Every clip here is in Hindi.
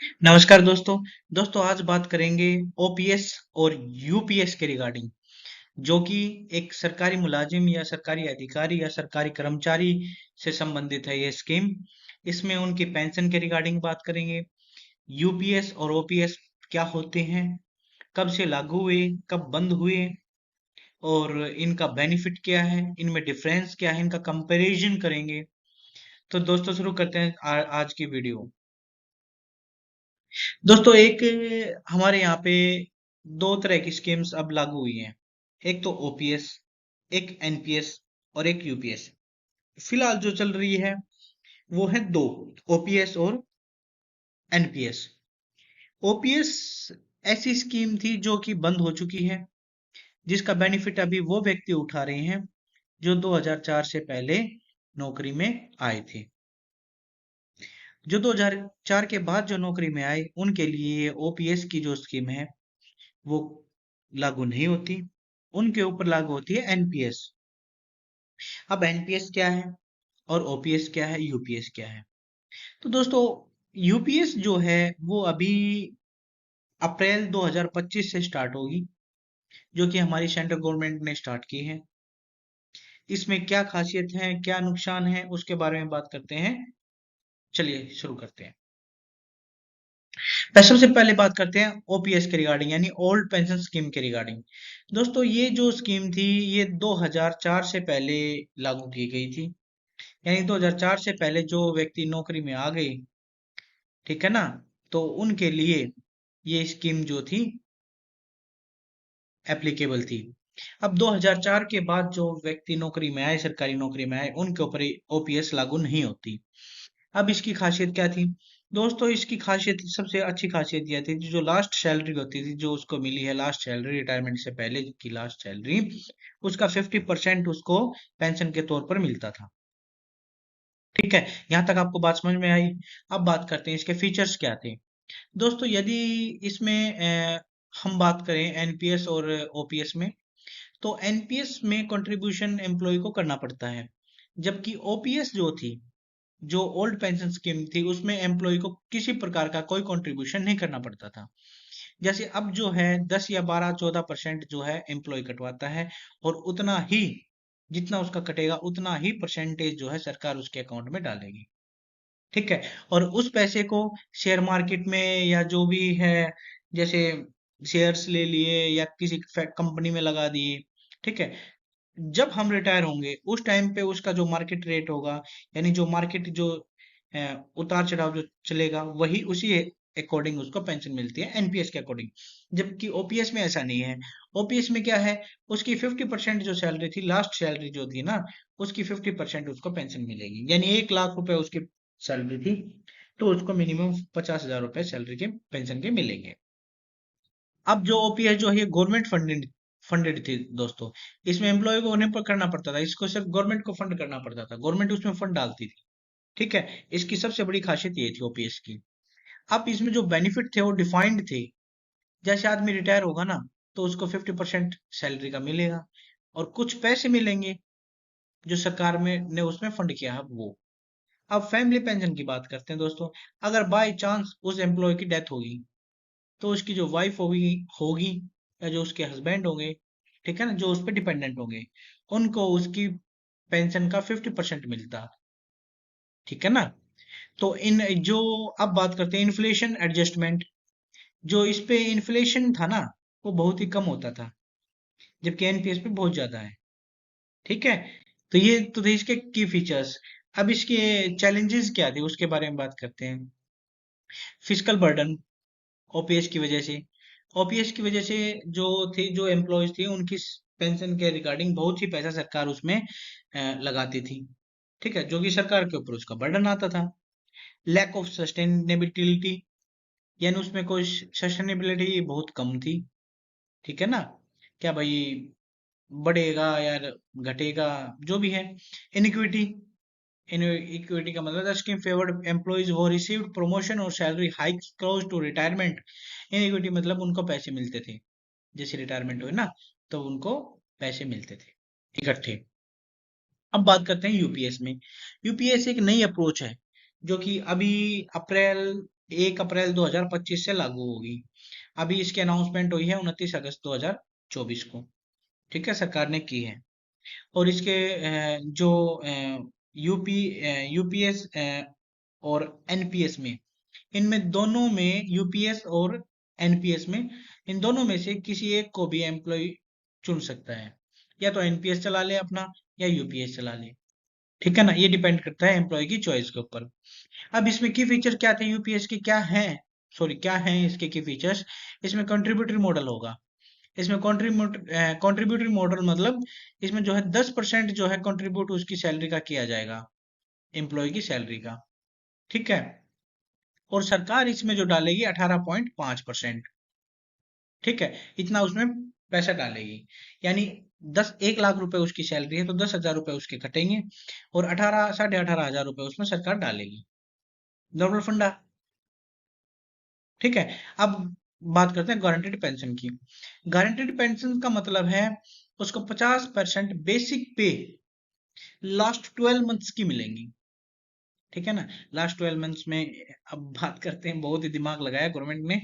नमस्कार दोस्तों। आज बात करेंगे ओपीएस और यूपीएस के रिगार्डिंग, जो कि एक सरकारी मुलाजिम या सरकारी अधिकारी या सरकारी कर्मचारी से संबंधित है ये स्कीम। इसमें उनकी पेंशन के रिगार्डिंग बात करेंगे। यूपीएस और ओपीएस क्या होते हैं, कब से लागू हुए, कब बंद हुए और इनका बेनिफिट क्या है, इनमें डिफरेंस क्या है, इनका कंपैरिजन करेंगे। तो दोस्तों शुरू करते हैं आज की वीडियो। दोस्तों एक हमारे यहाँ पे दो तरह की स्कीम्स अब लागू हुई हैं। एक तो ओपीएस, एक एनपीएस और एक यूपीएस। फिलहाल जो चल रही है वो है दो, ओपीएस और एनपीएस। ओपीएस ऐसी स्कीम थी जो कि बंद हो चुकी है, जिसका बेनिफिट अभी वो व्यक्ति उठा रहे हैं जो 2004 से पहले नौकरी में आए थे। जो 2004 के बाद जो नौकरी में आए उनके लिए ओपीएस की जो स्कीम है वो लागू नहीं होती, उनके ऊपर लागू होती है एनपीएस। अब एनपीएस क्या है और ओपीएस क्या है, यूपीएस क्या है? तो दोस्तों यूपीएस जो है वो अभी अप्रैल 2025 से स्टार्ट होगी, जो कि हमारी सेंट्रल गवर्नमेंट ने स्टार्ट की है। इसमें क्या खासियत है, क्या नुकसान है, उसके बारे में बात करते हैं। चलिए शुरू करते हैं। सबसे पहले बात करते हैं ओपीएस के रिगार्डिंग, यानी ओल्ड पेंशन स्कीम के रिगार्डिंग। दोस्तों ये जो स्कीम थी ये 2004 से पहले लागू की गई थी, यानी 2004 से पहले जो व्यक्ति नौकरी में आ गए, ठीक है ना, तो उनके लिए ये स्कीम जो थी एप्लीकेबल थी। अब 2004 के बाद जो व्यक्ति नौकरी में आए, सरकारी नौकरी में आए, उनके ऊपर ओपीएस लागू नहीं होती। अब इसकी खासियत क्या थी? दोस्तों इसकी खासियत, सबसे अच्छी खासियत यह थी जो लास्ट सैलरी होती थी, जो उसको मिली है लास्ट सैलरी, रिटायरमेंट से पहले की लास्ट सैलरी, उसका 50% उसको पेंशन के तौर पर मिलता था। ठीक है, यहाँ तक आपको बात समझ में आई। अब बात करते हैं इसके फीचर्स क्या थे। दोस्तों यदि इसमें हम बात करें एनपीएस और ओपीएस में, तो एनपीएस में कंट्रीब्यूशन एम्प्लॉय को करना पड़ता है, जबकि ओपीएस जो थी, जो ओल्ड पेंशन स्कीम थी, उसमें एम्प्लॉय को किसी प्रकार का कोई कंट्रीब्यूशन नहीं करना पड़ता था। जैसे अब जो है 10 या 12-14% जो है एम्प्लॉय कटवाता है, और उतना ही, जितना उसका कटेगा उतना ही परसेंटेज जो है सरकार उसके अकाउंट में डालेगी। ठीक है, और उस पैसे को शेयर मार्केट में या जो भी है, जैसे शेयर्स ले लिए या किसी कंपनी में लगा दिए। ठीक है, जब हम रिटायर होंगे उस टाइम पे उसका जो मार्केट रेट होगा, यानी जो मार्केट जो उतार चढ़ाव जो चलेगा, वही उसी अकॉर्डिंग उसको पेंशन मिलती है एनपीएस के अकॉर्डिंग। जबकि ओपीएस में ऐसा नहीं है। ओपीएस में क्या है, उसकी 50% जो सैलरी थी, लास्ट सैलरी जो थी ना, उसकी 50% उसको पेंशन मिलेगी, यानी 1 लाख रुपए उसकी सैलरी थी, तो उसको मिनिमम 50,000 रुपए सैलरी के पेंशन के मिलेंगे। अब जो ओपीएस जो है ये गवर्नमेंट फंडेड फंडेड थी दोस्तों। इसमें एम्प्लॉय को उन्हें पर करना पड़ता था, इसको सिर्फ गवर्नमेंट को फंड करना पड़ता था, गवर्नमेंट उसमें फंड डालती थी। ठीक है, इसकी सबसे बड़ी खासियत ये थी ओपीएस की। अब इसमें जो बेनिफिट थे वो डिफाइंड थे। जैसे आदमी रिटायर होगा ना, तो उसको 50% सैलरी का मिलेगा और कुछ पैसे मिलेंगे जो सरकार में ने उसमें फंड किया है वो। अब फैमिली पेंशन की बात करते हैं दोस्तों। अगर बाय चांस उस एम्प्लॉय की डेथ होगी, तो उसकी जो वाइफ होगी होगी या जो उसके हस्बैंड होंगे, ठीक है ना, जो उस पर डिपेंडेंट होंगे, उनको उसकी पेंशन का 50% मिलता। ठीक है ना। तो इन जो, अब बात करते हैं इन्फ्लेशन एडजस्टमेंट। जो इस पे इन्फ्लेशन था ना, वो बहुत ही कम होता था, जबकि एनपीएस पे बहुत ज्यादा है। ठीक है, तो ये तो थे इसके की फीचर्स। अब इसके चैलेंजेस क्या थे उसके बारे में बात करते हैं। फिजिकल बर्डन, ओपीएस की वजह से, ओपीएस की वजह से जो थे, जो एम्प्लॉयज थे, उनकी पेंशन के रिगार्डिंग बहुत ही पैसा सरकार उसमें लगाती थी। ठीक है, जो कि सरकार के ऊपर उसका बर्डन आता था। लैक ऑफ सस्टेनेबिलिटी, यानी उसमें कोई सस्टेनेबिलिटी बहुत कम थी। ठीक है ना, क्या भाई बढ़ेगा यार घटेगा, जो भी है। इनिक्विटी, इक्विटी का मतलब स्कीम फेवर्ड एम्प्लॉइज वो रिसीव्ड प्रमोशन और salary hikes close to retirement. Equity मतलब उनको पैसे मिलते थे, जैसे रिटायरमेंट हुए ना, तो उनको पैसे मिलते थे इकट्ठे। अब बात करते हैं यूपीएस में। यूपीएस एक नई अप्रोच है, जो कि अभी अप्रैल 1 अप्रैल 2025 से लागू होगी। अभी इसकी अनाउंसमेंट हुई है 29 अगस्त 2024 को। ठीक है, सरकार ने की है। और इसके जो यूपीएस और एनपीएस में, इनमें दोनों में, यूपीएस और एनपीएस में, इन दोनों में से किसी एक को भी एम्प्लॉय चुन सकता है। या तो एनपीएस चला ले अपना, या यूपीएस चला ले। ठीक है ना, ये डिपेंड करता है एम्प्लॉय की चॉइस के ऊपर। अब इसमें की फीचर क्या थे यूपीएस के, क्या है, सॉरी क्या है इसके की फीचर्स। इसमें कंट्रीब्यूटरी मॉडल होगा। इसमें कंट्रीब्यूटरी मॉडल मतलब इसमें जो है 10% जो है कंट्रीब्यूट उसकी सैलरी का किया जाएगा, एम्प्लॉय की सैलरी का। ठीक है। और सरकार इसमें जो डालेगी 18.5%। ठीक है, इतना उसमें पैसा डालेगी। यानी 1 लाख रुपए उसकी सैलरी है तो 10,000 रुपए उसके कटेंगे, और 18 साढ़े 18 हजार रुपए उसमें सरकार डालेगी। नॉर्मल फंडा। ठीक है। अब बात करते हैं गारंटेड पेंशन की। गारंटेड पेंशन का मतलब है उसको 50% बेसिक पे लास्ट 12 मंथ्स की मिलेंगी। ठीक है ना, लास्ट 12 मंथ्स में। अब बात करते हैं, बहुत ही दिमाग लगाया गवर्नमेंट ने।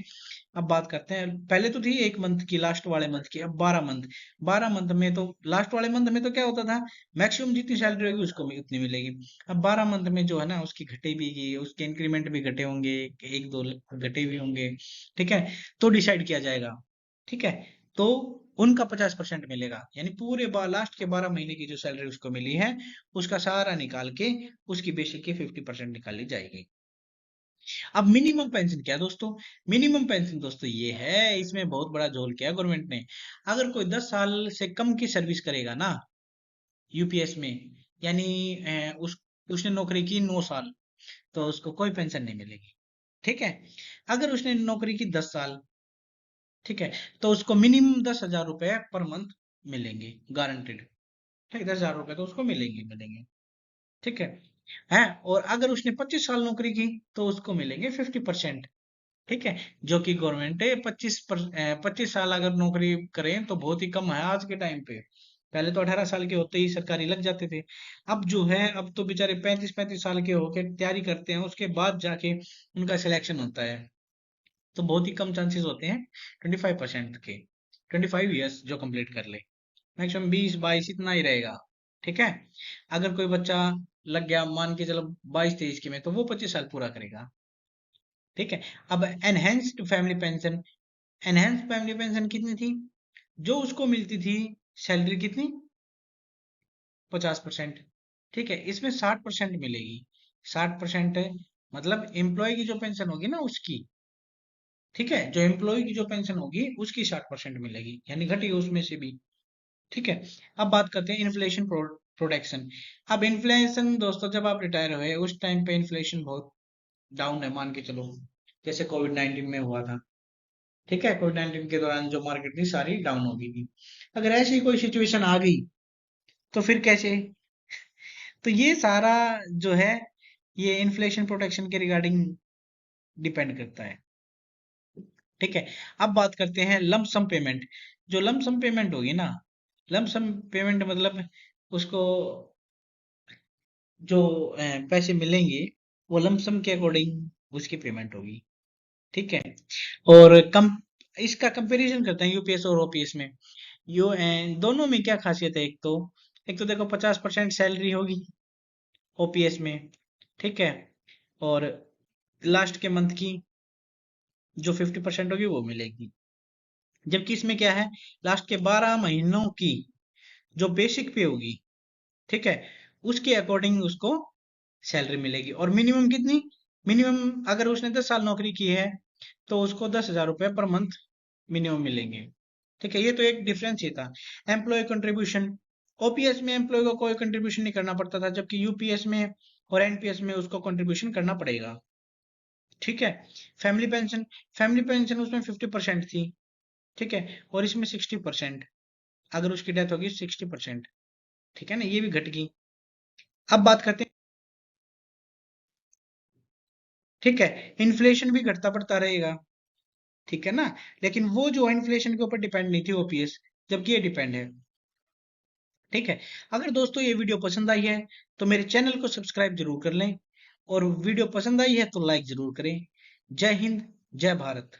अब बात करते हैं, पहले तो थी 1 मंथ की, लास्ट वाले मंथ की, अब 12 मंथ। 12 मंथ में तो, लास्ट वाले मंथ में तो क्या होता था, मैक्सिमम जितनी सैलरी होगी उसको उतनी मिलेगी। अब 12 मंथ में जो है ना, उसकी घटे भी की, उसके इंक्रीमेंट भी घटे होंगे, एक दो घटे भी होंगे। ठीक है, तो डिसाइड किया जाएगा। ठीक है, तो उनका 50% मिलेगा, यानी पूरे लास्ट के 12 महीने की जो सैलरी उसको मिली है, उसका सारा निकाल के उसकी बेसिक की 50% निकाली जाएगी। अब मिनिमम पेंशन क्या है दोस्तों? मिनिमम पेंशन दोस्तों ये है, इसमें बहुत बड़ा झोल किया गवर्नमेंट ने। अगर कोई 10 साल से कम की सर्विस करेगा ना यूपीएस में, यानी उसने नौकरी की 9 साल, तो उसको कोई पेंशन नहीं मिलेगी। ठीक है। अगर उसने नौकरी की 10 साल, ठीक है, तो उसको मिनिमम 10,000 रुपए पर मंथ मिलेंगे, गारंटेड। ठीक है, 10,000 रुपए तो उसको मिलेंगे मिलेंगे। ठीक है। और अगर उसने 25 साल नौकरी की, तो उसको मिलेंगे 50%। ठीक है, जो कि गवर्नमेंट है 25 साल अगर नौकरी करें तो बहुत ही कम है आज के टाइम पे। पहले तो 18 साल के होते ही सरकारी लग जाते थे। अब जो है, अब तो बेचारे 35-35 साल के होके तैयारी करते हैं, उसके बाद जाके उनका सिलेक्शन होता है। तो बहुत ही कम चांसेस होते हैं 25% के, 25 ईयर्स जो कंप्लीट कर ले। मैक्सिमम 20-22 इतना ही रहेगा। ठीक है। अगर कोई बच्चा लग गया, मान के चलो 22-23 के में, तो वो 25 साल पूरा करेगा। ठीक है। अब enhanced family pension, enhance family pension कितनी थी जो उसको मिलती थी, सैलरी कितनी, 50%। ठीक है, इसमें 60% मिलेगी। 60% मतलब एम्प्लॉय की जो पेंशन होगी ना उसकी। ठीक है, जो एम्प्लॉय की जो पेंशन होगी उसकी 60% मिलेगी, यानी घटी उसमें से भी। ठीक है। अब बात करते हैं इन्फ्लेशन प्रोटेक्शन। अब इन्फ्लेशन दोस्तों, जब आप रिटायर हुए उस टाइम पे इन्फ्लेशन बहुत डाउन है, मान के चलो, जैसे कोविड-19 में हुआ था। ठीक है, कोविड-19 के दौरान जो मार्केट थी सारी डाउन हो गई थी। अगर ऐसी कोई सिचुएशन आ गई, तो फिर कैसे? तो ये सारा जो है, ये इन्फ्लेशन प्रोटेक्शन के रिगार्डिंग डिपेंड करता है। ठीक है। अब बात करते हैं लंप सम पेमेंट। जो लंप सम पेमेंट होगी ना, लंप सम पेमेंट मतलब उसको जो पैसे मिलेंगे, वो लंप सम के अकॉर्डिंग उसकी पेमेंट होगी। ठीक है। और कम इसका कंपैरिजन करते हैं यूपीएस और ओपीएस में। दोनों में क्या खासियत है, एक तो देखो 50% सैलरी होगी ओपीएस में। ठीक है। और लास्ट के मंथ की जो 50% होगी वो मिलेगी। जबकि इसमें क्या है, लास्ट के 12 महीनों की जो बेसिक पे होगी, ठीक है, उसके अकॉर्डिंग उसको सैलरी मिलेगी। और मिनिमम कितनी, मिनिमम अगर उसने 10 साल नौकरी की है, तो उसको 10,000 रुपये पर मंथ मिनिमम मिलेंगे। ठीक है, ये तो एक डिफरेंस ही था। एम्प्लॉय कंट्रीब्यूशन, ओपीएस में एम्प्लॉय को कोई कंट्रीब्यूशन नहीं करना पड़ता था, जबकि यूपीएस में और एनपीएस में उसको कंट्रीब्यूशन करना पड़ेगा। ठीक है। फैमिली पेंशन, फैमिली पेंशन उसमें 50% थी। ठीक है, और इसमें 60%, अगर उसकी डेथ होगी 60%। ठीक है ना, ये भी घट गई। अब बात करते हैं, ठीक है, इन्फ्लेशन भी घटता बढ़ता रहेगा। ठीक है ना, लेकिन वो जो इन्फ्लेशन के ऊपर डिपेंड नहीं थी ओपीएस, जबकि ये डिपेंड है। ठीक है। अगर दोस्तों ये वीडियो पसंद आई है, तो मेरे चैनल को सब्सक्राइब जरूर कर लें, और वीडियो पसंद आई है तो लाइक जरूर करें। जय हिंद, जय भारत।